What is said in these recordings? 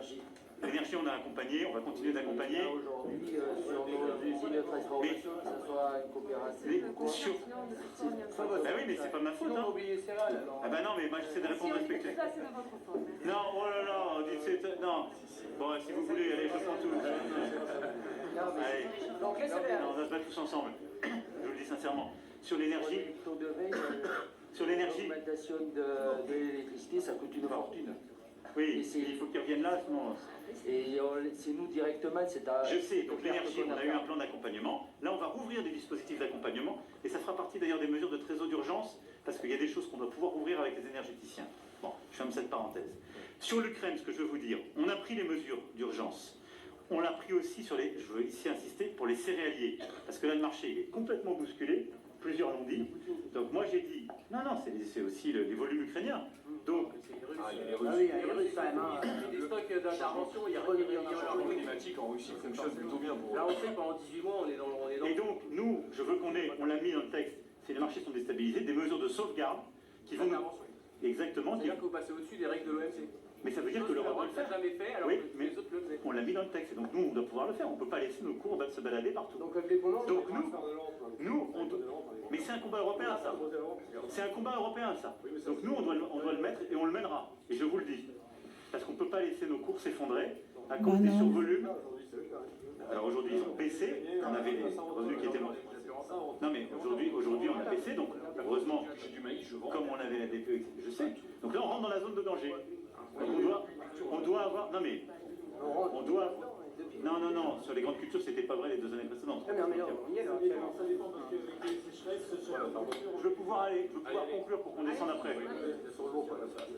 l'énergie. L'énergie, on a accompagné, on va continuer d'accompagner. Aujourd'hui, sur nos usines de transformation, que ce soit une coopérative ou quoi. Ben oui, mais c'est pas ma faute. Hein. Ah ben non, mais moi j'essaie de répondre respectueux. Ça, c'est de votre faute. Non, oh là là, non. Bon, si vous voulez, allez, je prends tout. Allez, Donc, on va se battre tous ensemble. Je vous le dis sincèrement. Sur l'énergie, sur l'énergie. L'augmentation de l'électricité, ça coûte une fortune. Oui, il faut qu'ils reviennent là, sinon... Et c'est nous directement, c'est à... Je sais, donc l'énergie, on a eu un plan d'accompagnement. Là, on va rouvrir des dispositifs d'accompagnement. Et ça fera partie d'ailleurs des mesures de trésor d'urgence, parce qu'il y a des choses qu'on doit pouvoir ouvrir avec les énergéticiens. Bon, je ferme cette parenthèse. Sur l'Ukraine, ce que je veux vous dire, on a pris les mesures d'urgence. On l'a pris aussi sur les, je veux ici insister, pour les céréaliers. Parce que là, le marché il est complètement bousculé. Plusieurs l'ont dit. Donc moi j'ai dit, non, c'est aussi les volumes ukrainiens. Donc, les stocks d'intervention, il y a la climatique en Russie fonctionne plutôt bien. Là on sait pendant 18 mois on est dans... Et donc nous, je veux on l'a mis dans le texte, si les marchés sont déstabilisés, des mesures de sauvegarde qui vont... Exactement. C'est-à-dire qu'il faut passer au-dessus des règles de l'OMC. Mais ça veut dire que l'Europe va le faire. Jamais fait, alors oui, que mais les autres le faisaient. On l'a mis dans le texte, et donc nous on doit pouvoir le faire. On ne peut pas laisser nos cours se balader partout. Donc nous, mais c'est un combat européen ça. C'est un combat européen ça. Donc nous on doit le mettre et on le mènera. Et je vous le dis. Parce qu'on ne peut pas laisser nos cours s'effondrer à cause des survolumes. Alors aujourd'hui ils ont baissé, on avait les revenus qui étaient morts. Non mais aujourd'hui on a baissé, donc heureusement, comme on avait la DPE, je sais. Donc là on rentre dans la zone de danger. Donc on doit avoir... Non mais... On doit... Non, sur les grandes cultures c'était pas vrai les 2 années précédentes. Je veux pouvoir conclure pour qu'on descende après.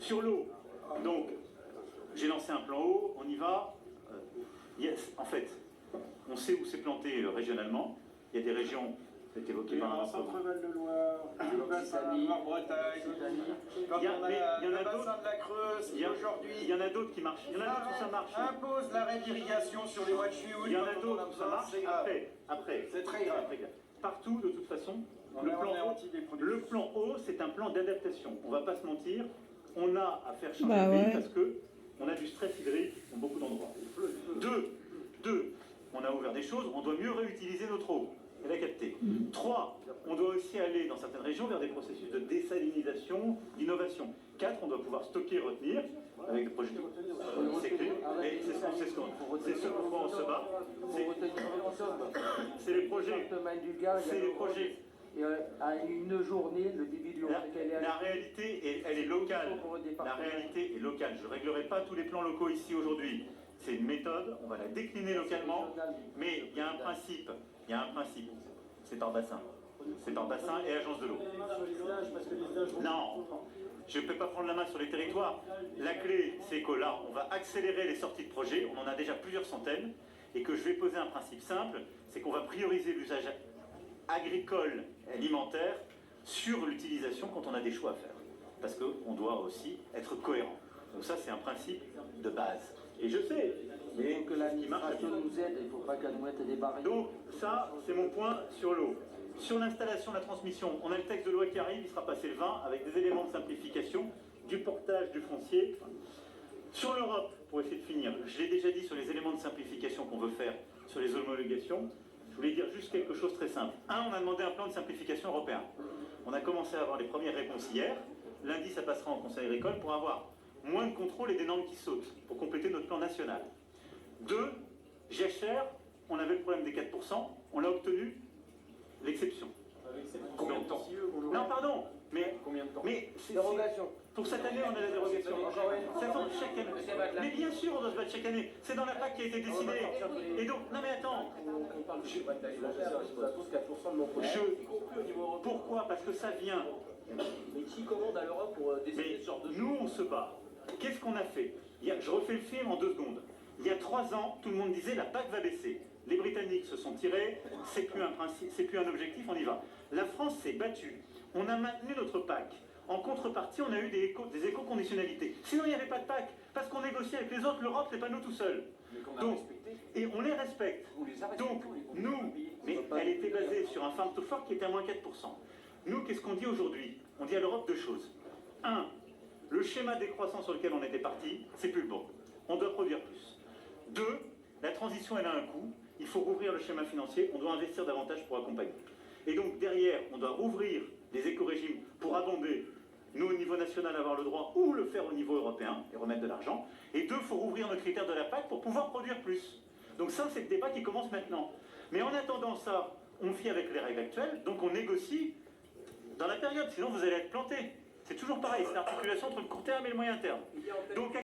Sur l'eau, donc j'ai lancé un plan eau, on y va. Yes, en fait, on sait où c'est planté régionalement. Il y a des régions... C'est évoqué par un Centre-Val-de-Loire, Bretagne, il y en a bassin de la Creuse, aujourd'hui, il y en a d'autres qui marchent. Il y en a d'autres où ça marche. Impose l'arrêt d'irrigation sur les mois de juillet. Il y en a d'autres où ça marche. Après. C'est très grave. Partout, de toute façon, le plan eau, c'est un plan d'adaptation. On ne va pas se mentir. On a à faire changer le pays parce qu'on a du stress hydrique dans beaucoup d'endroits. Deux, on a ouvert des choses. On doit mieux réutiliser notre eau. Et la capter. 3, on doit aussi aller dans certaines régions vers des processus de désalinisation, d'innovation. 4, on doit pouvoir stocker et retenir avec des projets. C'est clé. Et c'est ce pourquoi on se bat. C'est les projets. C'est les projets. À une journée, le début du la réalité, elle est locale. La réalité est locale. Je ne réglerai pas tous les plans locaux ici aujourd'hui. C'est une méthode, on va la décliner localement, mais il y a un principe. C'est par bassin. C'est par bassin et agence de l'eau. Non, je ne peux pas prendre la main sur les territoires. La clé, c'est que là, on va accélérer les sorties de projets. On en a déjà plusieurs centaines. Et que je vais poser un principe simple, c'est qu'on va prioriser l'usage agricole et alimentaire sur l'utilisation quand on a des choix à faire. Parce qu'on doit aussi être cohérent. Donc ça, c'est un principe de base. Et je sais, mais que l'administration nous aide, il ne faut pas qu'elle nous mette des barrières. Donc ça, c'est mon point sur l'eau. Sur l'installation, la transmission, on a le texte de loi qui arrive, il sera passé le 20 avec des éléments de simplification, du portage du foncier. Sur l'Europe, pour essayer de finir, je l'ai déjà dit sur les éléments de simplification qu'on veut faire sur les homologations, je voulais dire juste quelque chose de très simple. On a demandé un plan de simplification européen. On a commencé à avoir les premières réponses hier. Lundi, ça passera en Conseil agricole pour avoir moins de contrôle et des normes qui sautent, pour compléter notre plan national. 2, Jachère, on avait le problème des 4%, on l'a obtenu, l'exception. Combien de temps? Non, pardon, mais... Combien de temps? Mais dérogation. Pour cette année, on a la dérogation. Ça tombe chaque année. Mais bien sûr, on doit se battre chaque année. C'est dans la PAC qui a été décidé. Et donc, non mais attends. Pourquoi? Parce que ça vient. Mais qui commande à l'Europe pour décider ce genre de choses? Nous, on se bat. Qu'est-ce qu'on a fait? Je refais le film en 2 secondes. Il y a 3 ans, tout le monde disait la PAC va baisser. Les Britanniques se sont tirés, c'est plus un principe, c'est plus un objectif, on y va. La France s'est battue. On a maintenu notre PAC. En contrepartie, on a eu des éco-conditionnalités. Sinon, il n'y avait pas de PAC, parce qu'on négocie avec les autres. L'Europe, c'est pas nous tout seuls. Donc, et on les respecte. Donc, nous, mais elle était basée sur un farm to fork qui était à moins 4%. Nous, qu'est-ce qu'on dit aujourd'hui? On dit à l'Europe 2 choses. 1, le schéma décroissant sur lequel on était parti, c'est plus le bon. on doit produire plus. 2, la transition, elle a un coût. Il faut rouvrir le schéma financier, on doit investir davantage pour accompagner. Et donc derrière, on doit rouvrir les éco-régimes pour abonder, nous au niveau national avoir le droit, ou le faire au niveau européen et remettre de l'argent. Et 2, il faut rouvrir nos critères de la PAC pour pouvoir produire plus. Donc ça, c'est le débat qui commence maintenant. Mais en attendant ça, on vit avec les règles actuelles, donc on négocie dans la période, sinon vous allez être planté. C'est toujours pareil, c'est l'articulation entre le court terme et le moyen terme. Donc